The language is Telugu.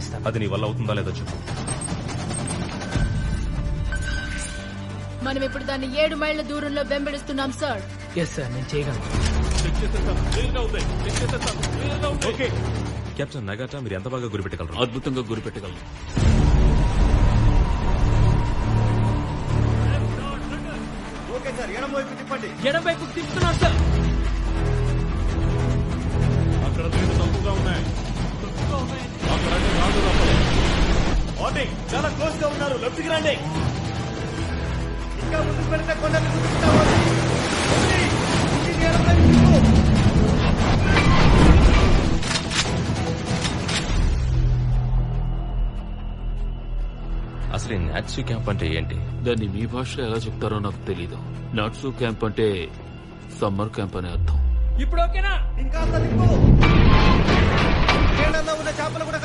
ప్రయత్నిస్తాను. అది నీ వల్ల అవుతుందా లేదో చెప్పు. మనం ఇప్పుడు దాన్ని 7 మైళ్ళ దూరంలో వెంబడిస్తున్నాం సార్. ఎస్ సార్, నేను చేయగలను. కెప్టెన్ నగాటా, మీరు ఎంత బాగా గురిపెట్టగలరు? అద్భుతంగా గురిపెట్టగలను. ఎడం వైపు తిప్పుతున్నాను సార్. అక్కడ తప్పుగా ఉన్నాయి. చాలా క్లోజ్ గా ఉన్నారు. లెఫ్ట్ కి రండి. ఇంకా ముందుకు పెడితే కొండలు అసలు నాట్సీ క్యాంప్ అంటే ఏంటి? దాన్ని మీ భాషలో ఎలా చెప్తారో నాకు తెలీదు. నాట్సు క్యాంప్ అంటే సమ్మర్ క్యాంప్ అనే అర్థం. ఇప్పుడు ఓకేనా? ఇంకా ఉన్న చేపలు కూడా